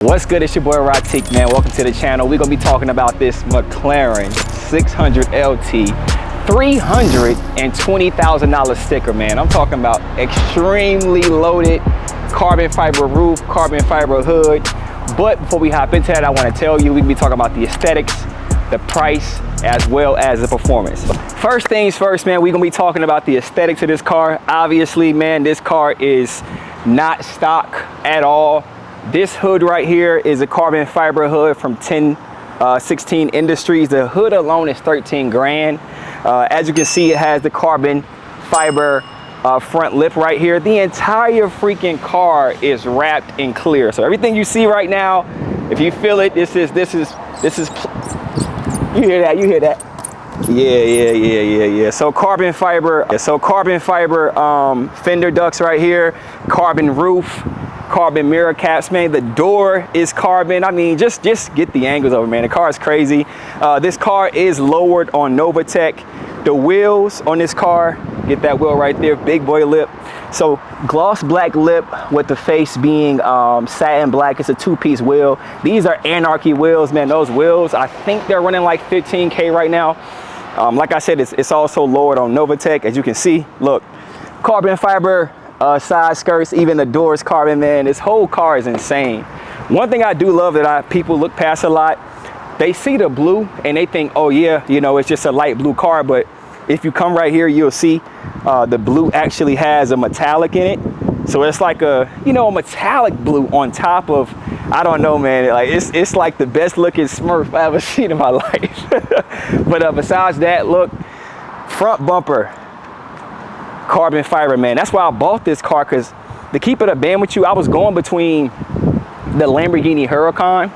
What's good? It's your boy Ratik, man. Welcome to the channel. We're gonna be talking about this Mclaren 600LT $320,000 sticker, man. I'm talking about extremely loaded carbon fiber roof, carbon fiber hood. But before we hop into that, I want to tell you, we can be talking about the aesthetics, the price, as well as the performance. First things first, man, we're gonna be talking about the aesthetics of this car. Obviously, man, this car is not stock at all. This hood right here is a carbon fiber hood from 1016 Industries. The hood alone is 13 grand. As you can see, it has the carbon fiber front lip right here. The entire freaking car is wrapped in clear. So everything you see right now, if you feel it, this is, you hear that? Yeah. So carbon fiber fender ducts right here, carbon roof, carbon mirror caps, man. The door is carbon. I mean, just get the angles over, man. The car is crazy. This car is lowered on Novatech. The wheels on this car, get that wheel right there, big boy lip. So gloss black lip with the face being satin black. It's a two-piece wheel. These are Anarchy wheels, man. Those wheels, I think they're running like 15K right now. Like I said, it's also lowered on Novatech. As you can see, look, carbon fiber side skirts, even the doors carbon, man. This whole car is insane. One thing I do love that people look past a lot, they see the blue and they think, oh yeah, you know, it's just a light blue car. But if you come right here, you'll see the blue actually has a metallic in it. So it's like a, you know, a metallic blue on top of, I don't know, man. Like it's like the best looking Smurf I ever seen in my life. But besides that, look, front bumper, carbon fiber, man. That's why I bought this car, because to keep it a band with you, I was going between the Lamborghini Huracan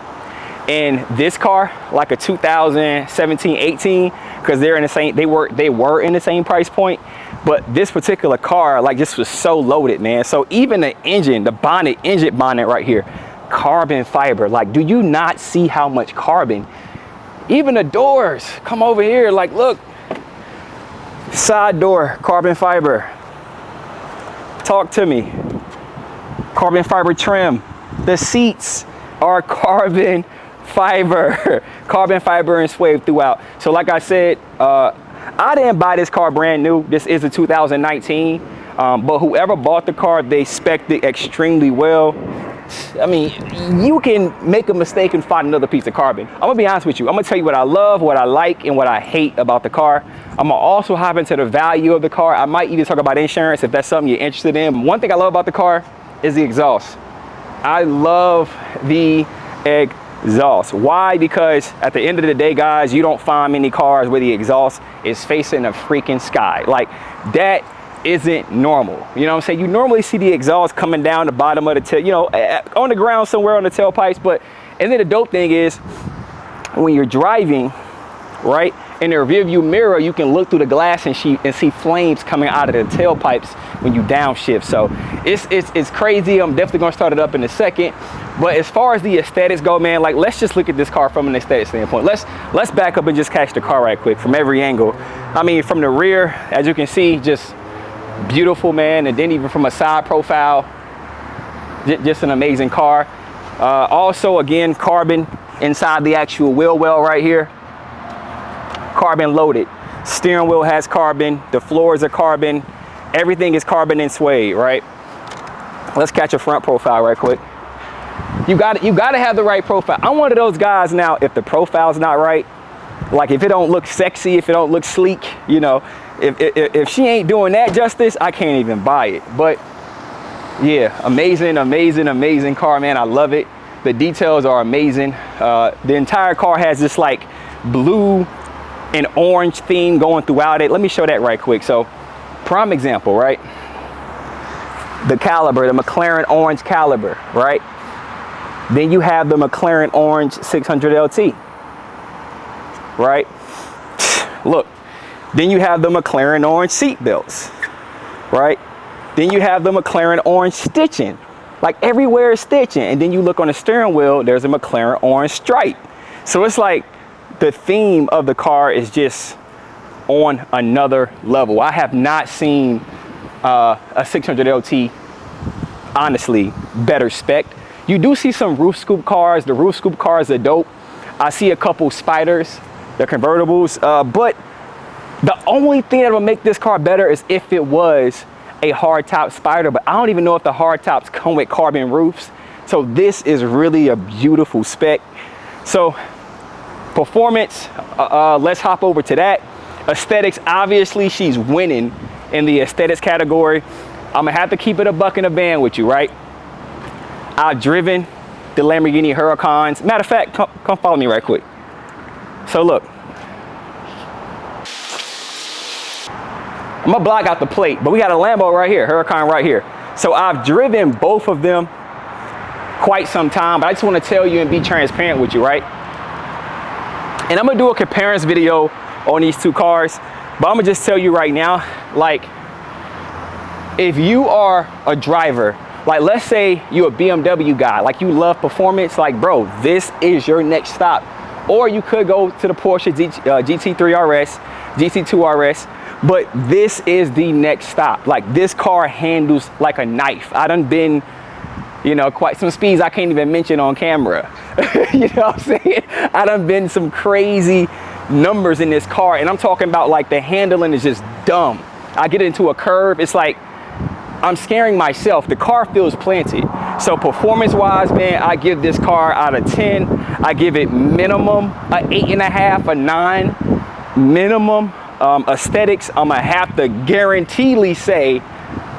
and this car, like a 2017-18, because they're in the same, they were in the same price point. But this particular car, like, just was so loaded, man. So even the engine, the engine bonnet right here, carbon fiber. Like, do you not see how much carbon? Even the doors, come over here, like, look, side door, carbon fiber. Talk to me. Carbon fiber trim. The seats are carbon fiber. Carbon fiber and suede throughout. So like I said, I didn't buy this car brand new. This is a 2019. But whoever bought the car, they spec'd it extremely well. I mean, you can make a mistake and find another piece of carbon. I'm gonna be honest with you. I'm gonna tell you what I love, what I like, and what I hate about the car. I'm gonna also hop into the value of the car. I might even talk about insurance if that's something you're interested in. One thing I love about the car is the exhaust. I love the exhaust. Why? Because at the end of the day, guys, you don't find many cars where the exhaust is facing the freaking sky. Like, that isn't normal. You know what I'm saying? You normally see the exhaust coming down the bottom of the tail, you know, on the ground somewhere on the tailpipes. But, and then the dope thing is, when you're driving, right, in the rear view mirror, you can look through the glass and see flames coming out of the tailpipes when you downshift. So it's crazy. I'm definitely gonna start it up in a second. But as far as the aesthetics go, man, like, let's just look at this car from an aesthetic standpoint. Let's back up and just catch the car right quick from every angle. I mean, from the rear, as you can see, just beautiful, man. And then even from a side profile, just an amazing car. Also, again, carbon inside the actual wheel well right here. Carbon loaded. Steering wheel has carbon. The floors are carbon. Everything is carbon and suede, right? Let's catch a front profile right quick. You got to have the right profile. I'm one of those guys now, if the profile's not right, like if it don't look sexy, if it don't look sleek, you know, if she ain't doing that justice, I can't even buy it. But yeah, amazing car, man. I love it. The details are amazing. The entire car has this like blue and orange theme going throughout it. Let me show that right quick. So, prime example, right? The caliber, the McLaren orange caliber, right? Then you have the McLaren orange 600LT, right? Look, then you have the McLaren orange seat belts, right? Then you have the McLaren orange stitching, like everywhere is stitching. And then you look on the steering wheel, there's a McLaren orange stripe. So it's like the theme of the car is just on another level. I have not seen a 600LT honestly better spec. You do see some roof scoop cars. The roof scoop cars are dope. I see a couple Spiders, the convertibles, but the only thing that will make this car better is if it was a hardtop Spider, but I don't even know if the hardtops come with carbon roofs. So this is really a beautiful spec. So performance, let's hop over to that. Aesthetics, obviously she's winning in the aesthetics category. I'm gonna have to keep it a buck in a band with you, right? I've driven the Lamborghini Huracans. Matter of fact, come follow me right quick. So look, I'm gonna block out the plate, but we got a Lambo right here, Huracan right here. So I've driven both of them quite some time, but I just wanna tell you and be transparent with you, right? And I'm gonna do a comparison video on these two cars, but I'm gonna just tell you right now, like, if you are a driver, like let's say you're a BMW guy, like you love performance, like bro, this is your next stop. Or you could go to the Porsche GT3 RS, GT2 RS, but this is the next stop. Like this car handles like a knife. I done been, you know, quite some speeds I can't even mention on camera. You know what I'm saying? I done been some crazy numbers in this car, and I'm talking about like the handling is just dumb. I get into a curve, it's like I'm scaring myself. The car feels planted. So performance wise, man, I give this car out of 10. I give it minimum a 8.5, a 9 minimum. Aesthetics, I'm gonna have to guaranteedly say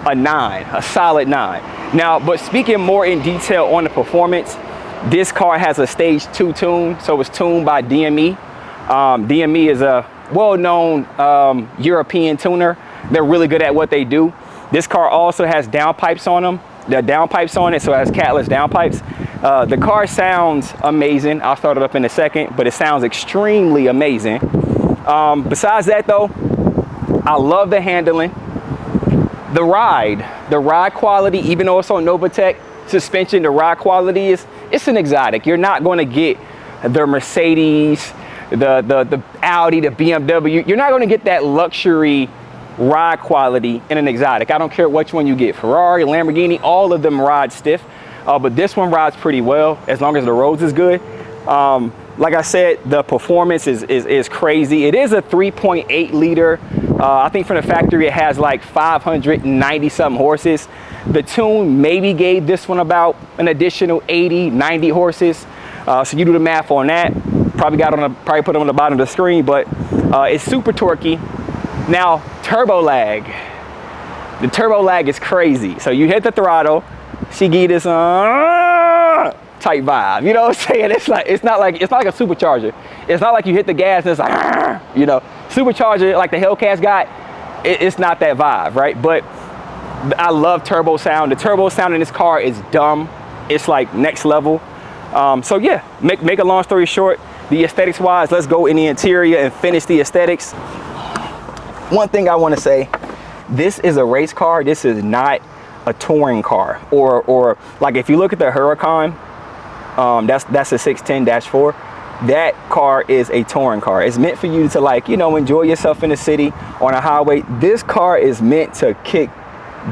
a 9, a solid 9. Now, but speaking more in detail on the performance, this car has a stage 2 tune, so it's tuned by DME. DME is a well-known European tuner. They're really good at what they do. This car also has downpipes on them. The downpipes on it, so it has catless downpipes. The car sounds amazing. I'll start it up in a second, but it sounds extremely amazing. Besides that though, I love the handling. The ride quality, even though it's on Novatec suspension, the ride quality it's an exotic. You're not going to get the Mercedes, the Audi, the BMW. You're not going to get that luxury ride quality in an exotic. I don't care which one you get, Ferrari, Lamborghini, all of them ride stiff, but this one rides pretty well as long as the roads is good. Like I said, the performance is crazy. It is a 3.8 liter. I think from the factory it has like 590 something horses. The tune maybe gave this one about an additional 80, 90 horses. So you do the math on that. Probably put it on the bottom of the screen, but it's super torquey. Now, turbo lag. The turbo lag is crazy. So you hit the throttle, she give this type vibe. You know what I'm saying? It's not like a supercharger. It's not like you hit the gas and it's like, you know, supercharger like the Hellcats got. It's not that vibe, right? But I love turbo sound. The turbo sound in this car is dumb. It's like next level. So yeah, make a long story short, the aesthetics wise, let's go in the interior and finish the aesthetics. One thing I want to say, this is a race car. This is not a touring car. Or like if you look at the Huracan, that's a 610-4. That car is a touring car. It's meant for you to, like, you know, enjoy yourself in the city on a highway. This car is meant to kick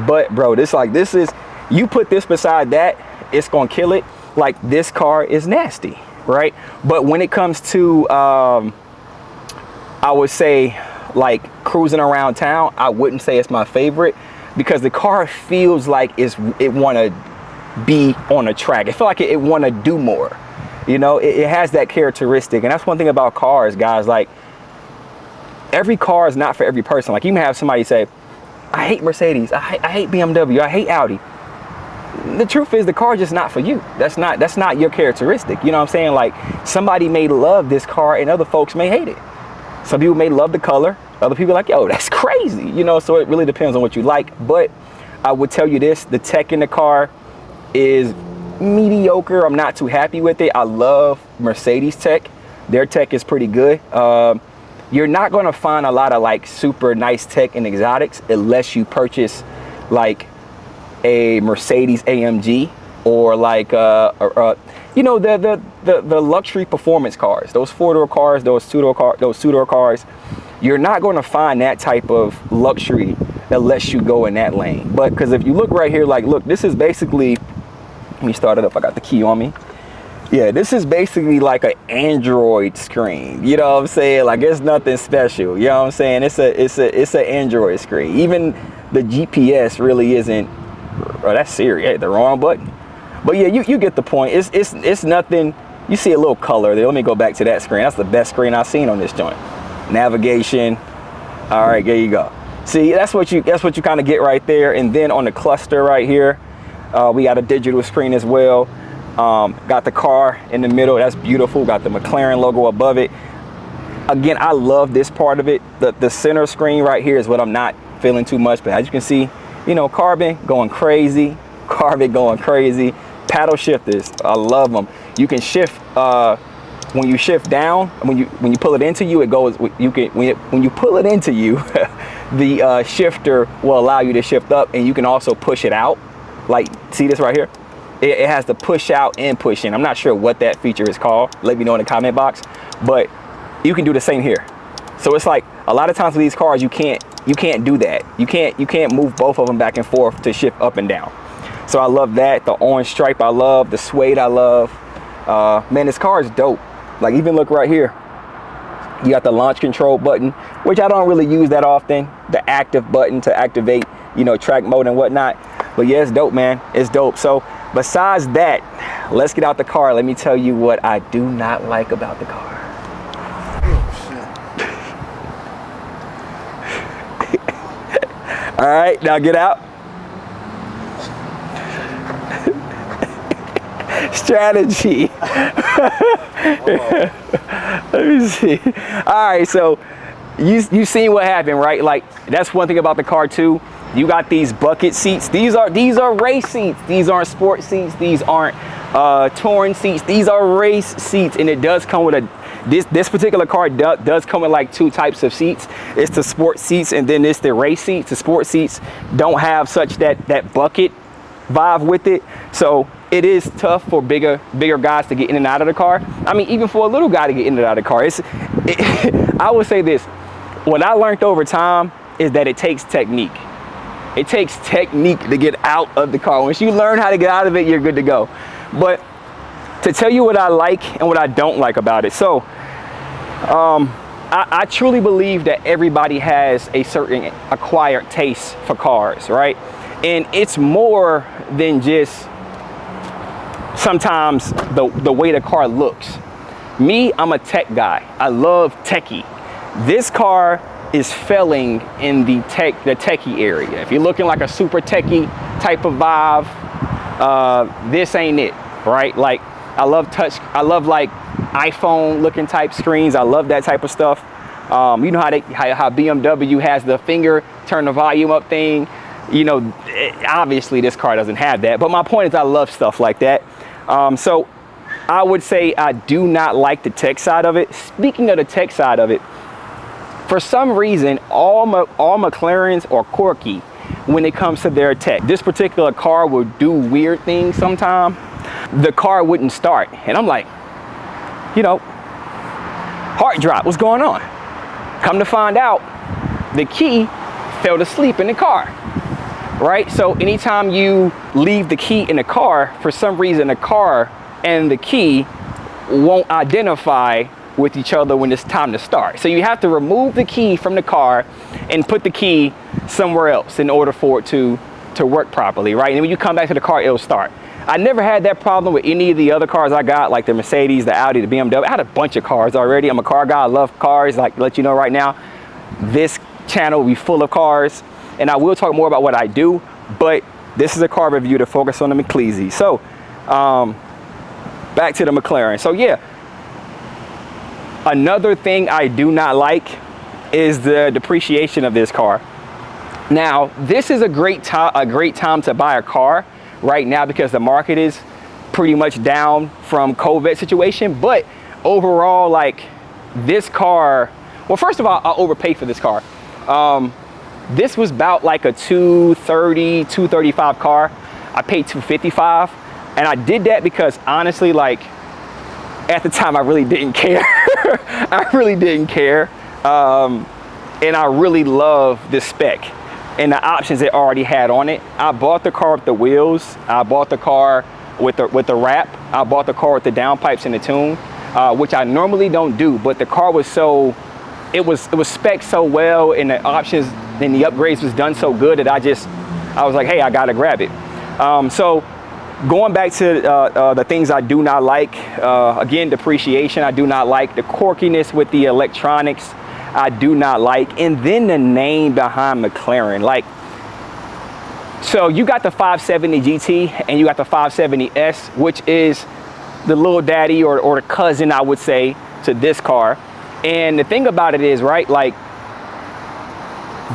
butt, bro. This is, you put this beside that, it's gonna kill it. Like, this car is nasty, right? But when it comes to I would say like cruising around town, I wouldn't say it's my favorite, because the car feels like it want to be on a track. It feels like it want to do more. You know, it has that characteristic. And that's one thing about cars, guys. Like, every car is not for every person. Like, you may have somebody say, I hate Mercedes, I hate BMW, I hate Audi. The truth is, the car is just not for you. That's not your characteristic. You know what I'm saying? Like, somebody may love this car and other folks may hate it. Some people may love the color. Other people are like, yo, that's crazy. You know, so it really depends on what you like. But I would tell you this, the tech in the car is mediocre. I'm not too happy with it. I love Mercedes tech. Their tech is pretty good. You're not going to find a lot of like super nice tech in exotics unless you purchase like a Mercedes AMG or like you know, the luxury performance cars, those 4-door cars, those two-door cars. You're not going to find that type of luxury unless you go in that lane. But because if you look right here, like, look, this is basically Let me start it up. I got the key on me. Yeah, this is basically like an Android screen. You know what I'm saying? Like, it's nothing special. You know what I'm saying? It's an Android screen. Even the GPS really isn't. Oh, that's Siri. Hey, the wrong button. But yeah, you get the point. It's nothing. You see a little color there. Let me go back to that screen. That's the best screen I've seen on this joint. Navigation. All right, there you go. See, that's what you kind of get right there. And then on the cluster right here, we got a digital screen as well. Got the car in the middle. That's beautiful. Got the McLaren logo above it. Again, I love this part of it. The center screen right here is what I'm not feeling too much. But as you can see, you know, carbon going crazy. Carbon going crazy. Paddle shifters, I love them. You can shift when you shift down. When you pull it into you, it goes. You can when you pull it into you, the shifter will allow you to shift up, and you can also push it out. Like, see this right here? It has the push out and push in. I'm not sure what that feature is called. Let me know in the comment box. But you can do the same here. So it's like a lot of times with these cars, you can't do that. You can't move both of them back and forth to shift up and down. So I love that. The orange stripe I love. The suede I love. Man, this car is dope. Like, even look right here. You got the launch control button, which I don't really use that often. The active button to activate, you know, track mode and whatnot. But yeah, it's dope, man. It's dope. So besides that, let's get out the car. Let me tell you what I do not like about the car. All right, now get out. Strategy. Let me see. All right, so you seen what happened, right? Like, that's one thing about the car too. You got these bucket seats. These are race seats. These aren't sport seats. These aren't touring seats. These are race seats, and it does come with this particular car does come with like two types of seats. It's the sport seats, and then it's the race seats. The sport seats don't have such that bucket vibe with it, so it is tough for bigger guys to get in and out of the car. I mean, even for a little guy to get in and out of the car. I would say this: what I learned over time is that it takes technique. It takes technique to get out of the car. Once you learn how to get out of it, you're good to go. But to tell you what I like and what I don't like about it. So I truly believe that everybody has a certain acquired taste for cars, right? And it's more than just sometimes the way the car looks. Me, I'm a tech guy. I love techie. This car is failing in the techie area. If you're looking like a super techie type of vibe, this ain't it, right? Like, I love touch. I love like iPhone looking type screens. I love that type of stuff. You know how BMW has the finger turn the volume up thing. You know, obviously this car doesn't have that. But my point is, I love stuff like that. So I would say I do not like the tech side of it. Speaking of the tech side of it, for some reason, all McLarens are quirky when it comes to their tech. This particular car will do weird things sometimes. The car wouldn't start. And I'm like, you know, heart drop, what's going on? Come to find out, the key fell asleep in the car, right? So anytime you leave the key in the car, for some reason, the car and the key won't identify with each other when it's time to start. So you have to remove the key from the car and put the key somewhere else in order for it to work properly, right? And when you come back to the car, it'll start. I never had that problem with any of the other cars I got, like the Mercedes, the Audi, the BMW. I had a bunch of cars already. I'm a car guy. I love cars. Like, to let you know right now, this channel will be full of cars, and I will talk more about what I do, but this is a car review to focus on the McLeese. So back to the McLaren. So yeah, another thing I do not like is the depreciation of this car. Now, this is a great time to buy a car right now because the market is pretty much down from COVID situation. But overall, like, this car, well, first of all, I overpaid for this car. This was about like a $230, $235 car. I paid $255, and I did that because honestly, like, at the time I really didn't care. I really didn't care. And I really love the spec and the options it already had on it. I bought the car with the wheels. I bought the car with the wrap. I bought the car with the downpipes and the tune, which I normally don't do, but the car was so, it was spec'd so well, and the options and the upgrades was done so good that I was like, hey, I gotta grab it. So going back to the things I do not like, again, depreciation, I do not like. The quirkiness with the electronics, I do not like. And then the name behind McLaren. Like, so you got the 570 GT and you got the 570S, which is the little daddy or the cousin, I would say, to this car. And the thing about it is, right, like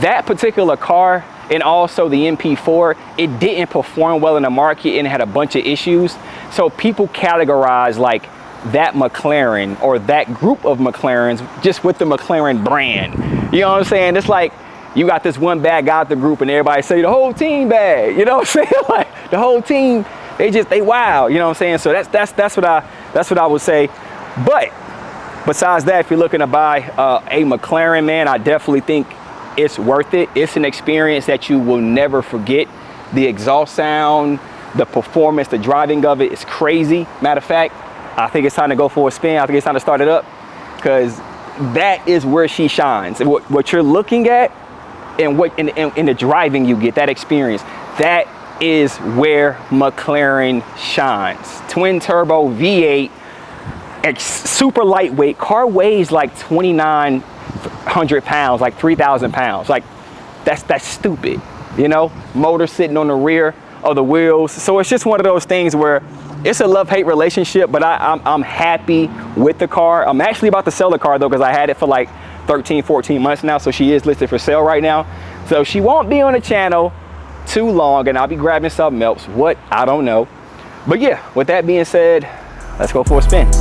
that particular car and also the MP4, it didn't perform well in the market and it had a bunch of issues. So people categorize like that McLaren or that group of McLarens just with the McLaren brand. You know what I'm saying? It's like you got this one bad guy at the group and everybody say the whole team bad. You know what I'm saying? Like the whole team, they wild. You know what I'm saying? So that's what I would say. But besides that, if you're looking to buy a McLaren, man, I definitely think it's worth it. It's an experience that you will never forget. The exhaust sound, the performance, the driving of it is crazy. Matter of fact, I think it's time to go for a spin. I think it's time to start it up, because that is where she shines. What you're looking at and what in the driving you get, that experience, that is where McLaren shines. Twin turbo V8, super lightweight. Car weighs like 2,900 pounds, like 3,000 pounds. Like that's stupid, you know? Motor sitting on the rear of the wheels. So it's just one of those things where it's a love-hate relationship, but I'm happy with the car. I'm actually about to sell the car though, because I had it for like 13, 14 months now. So she is listed for sale right now. So she won't be on the channel too long, and I'll be grabbing something else. What? I don't know. But yeah, with that being said, let's go for a spin.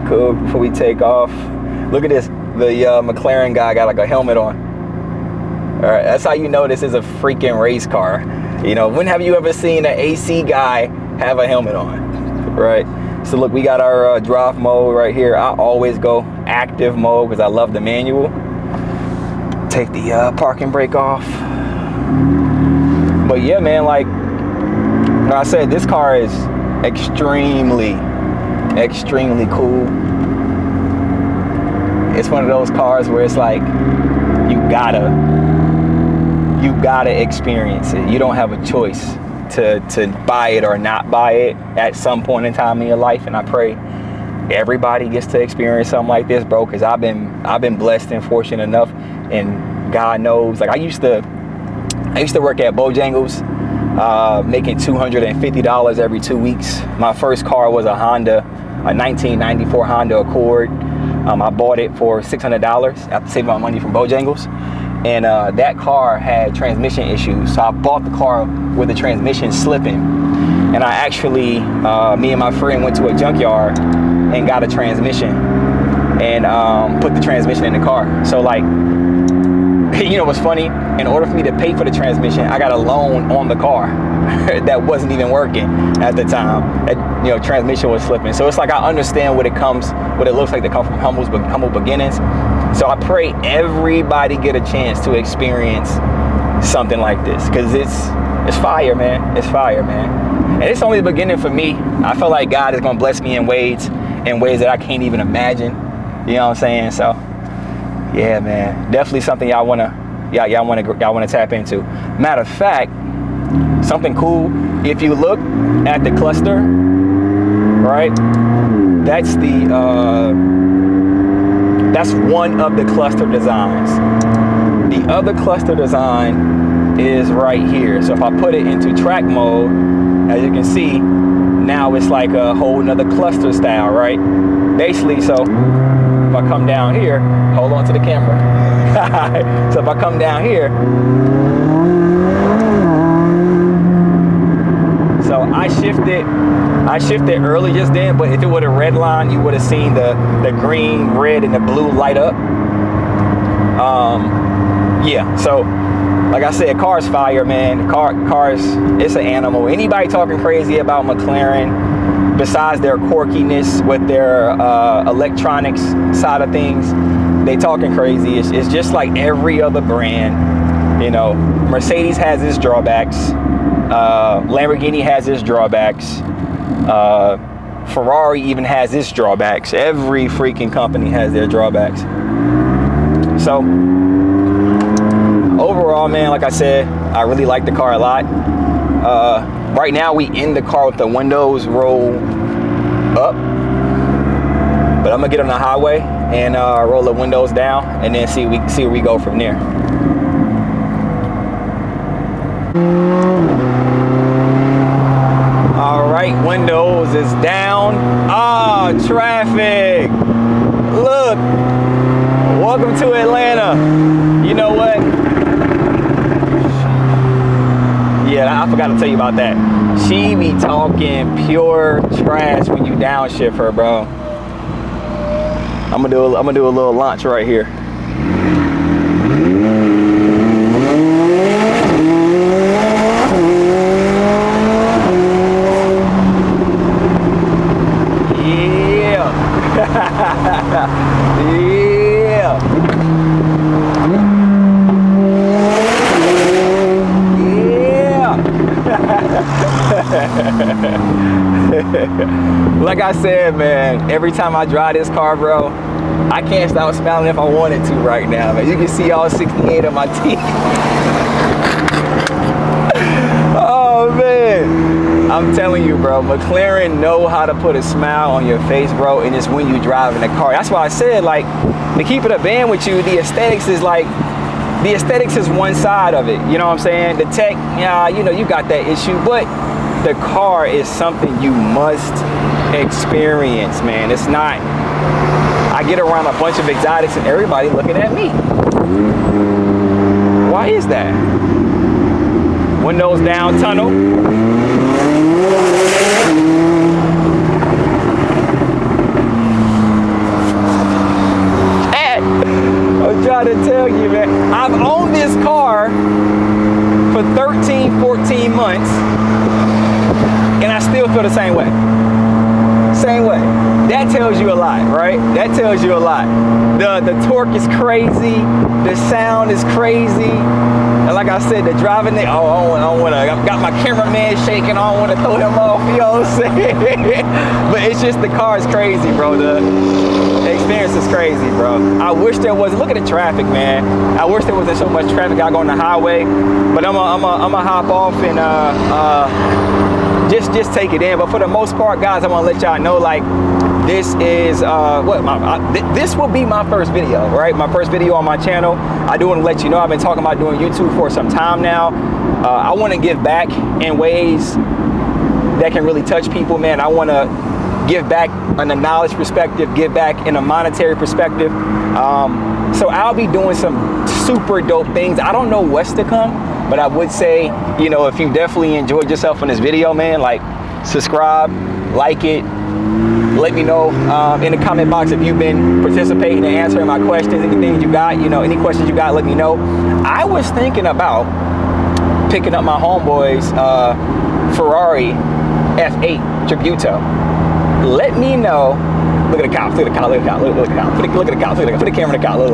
Cool. Before we take off, look at this. The McLaren guy got like a helmet on. All right, that's how you know this is a freaking race car. You know, when have you ever seen an AC guy have a helmet on, right? So look, we got our drive mode right here. I always go active mode because I love the manual. Take the parking brake off. But yeah, man, like I said, this car is extremely cool. It's one of those cars where it's like you gotta experience it. You don't have a choice to buy it or not buy it at some point in time in your life. And I pray everybody gets to experience something like this, bro, because I've been blessed and fortunate enough, and God knows, like I used to work at Bojangles, making $250 every 2 weeks. My first car was a 1994 Honda Accord. I bought it for $600 after saving my money from Bojangles. And that car had transmission issues. So I bought the car with the transmission slipping. And I actually, me and my friend went to a junkyard and got a transmission and put the transmission in the car. So like, you know what's funny? In order for me to pay for the transmission, I got a loan on the car that wasn't even working at the time. That, you know, transmission was slipping. So it's like I understand what it looks like to come from humble beginnings. So I pray everybody get a chance to experience something like this, because it's fire, man. It's fire, man. And it's only the beginning for me. I feel like God is gonna bless me in ways that I can't even imagine. You know what I'm saying? So yeah, man, definitely something y'all wanna tap into. Matter of fact, something cool, if you look at the cluster, right, that's the That's one of the cluster designs. The other cluster design is right here. So if I put it into track mode, as you can see, now it's like a whole nother cluster style, right? Basically, so if I come down here, hold on to the camera. So if I come down here, so I shifted early just then, but if it would have red line, you would have seen the green, red, and the blue light up. Yeah, so like I said, cars fire, man. Cars, it's an animal. Anybody talking crazy about McLaren, besides their quirkiness with their electronics side of things, they talking crazy. It's just like every other brand. You know, Mercedes has its drawbacks. Lamborghini has its drawbacks. Ferrari even has its drawbacks. Every freaking company has their drawbacks. So overall, man, like I said, I really like the car a lot. Right now we in the car with the windows roll up, but I'm gonna get on the highway and roll the windows down and then see where we go from there. All right, windows is down. Ah, traffic. Look, welcome to Atlanta. You know what? Yeah, I forgot to tell you about that. She be talking pure trash when you downshift her, bro. I'm gonna do a little launch right here. Like I said, man, every time I drive this car, bro, I can't stop smiling if I wanted to right now, man. You can see all 68 of my teeth. Oh, man. I'm telling you, bro, McLaren know how to put a smile on your face, bro, and it's when you drive in the car. That's why I said, like, to keep it a band with you, the aesthetics is like, the aesthetics is one side of it. You know what I'm saying? The tech, yeah, you know, you got that issue, but the car is something you must experience, man. It's not, I get around a bunch of exotics and everybody looking at me. Why is that? Windows down, tunnel. I'm trying to tell you, man, I've owned this car for 13, 14 months, and I still feel the same way. Same way. That tells you a lot, right? That tells you a lot. The torque is crazy. The sound is crazy. And like I said, the driving, I don't want to, I've got my cameraman shaking. I don't want to throw him off, you know what I'm saying? But it's just, the car is crazy, bro. The experience is crazy, bro. I wish there was, look at the traffic, man. I wish there wasn't so much traffic out on the highway. But I'm gonna hop off and just take it in. But for the most part, guys, I want to let y'all know, like, this is this will be my first video, right? My first video on my channel. I do want to let you know I've been talking about doing YouTube for some time now. I want to give back in ways that can really touch people, man. I want to give back in a knowledge perspective, give back in a monetary perspective. So I'll be doing some super dope things. I don't know what's to come, but I would say, you know, if you definitely enjoyed yourself in this video, man, like, subscribe, like it. Let me know in the comment box if you've been participating and answering my questions, anything you got, you know, any questions you got, let me know. I was thinking about picking up my homeboy's Ferrari F8 Tributo. Let me know. Look at the cops, look at the cops, look at the cops, look at the cops, look at the cops, put the camera in the cops, look.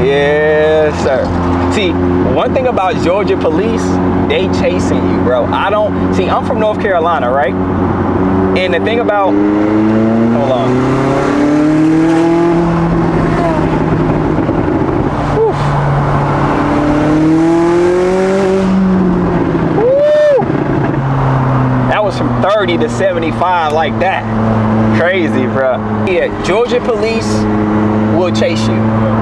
Yes, sir. See, one thing about Georgia police, they chasing you, bro. I'm from North Carolina, right? And the thing about, hold on. Whew. Woo. That was from 30 to 75 like that. Crazy, bro. Yeah, Georgia police will chase you.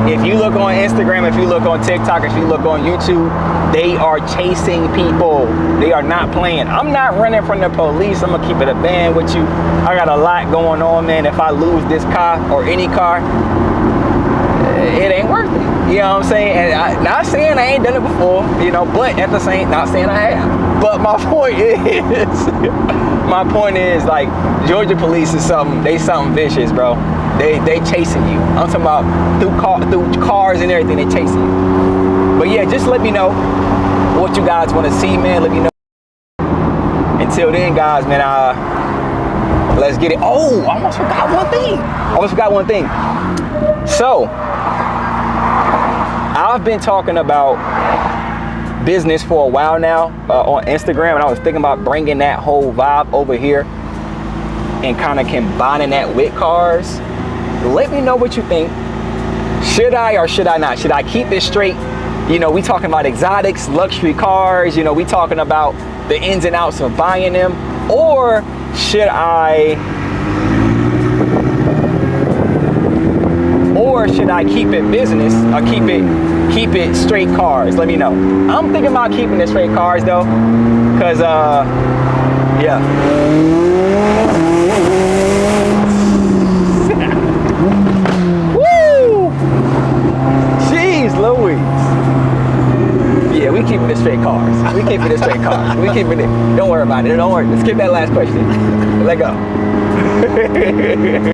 If you look on Instagram, if you look on TikTok, if you look on YouTube, they are chasing people. They are not playing. I'm not running from the police. I'm gonna keep it a band with you. I got a lot going on, man. If I lose this car or any car, it ain't worth it. You know what I'm saying? And not saying I ain't done it before, you know, but at the same, not saying I have. But my point is, like, Georgia police is something vicious, bro. They chasing you. I'm talking about through cars and everything, they chasing you. But yeah, just let me know what you guys want to see, man. Let me know. Until then, guys, man, let's get it. Oh, I almost forgot one thing. So, I've been talking about business for a while now on Instagram, and I was thinking about bringing that whole vibe over here and kind of combining that with cars. Let me know what you think. Should I or should I not? Should I keep it straight? You know, we talking about exotics, luxury cars, you know, we talking about the ins and outs of buying them, or should I keep it business or keep it straight cars? Let me know. I'm thinking about keeping it straight cars though, cause yeah. Woo! Jeez Louise. Yeah, we keeping it straight cars. We keeping it straight cars. We keeping it. Don't worry about it. Don't worry. Let's skip that last question. Let go.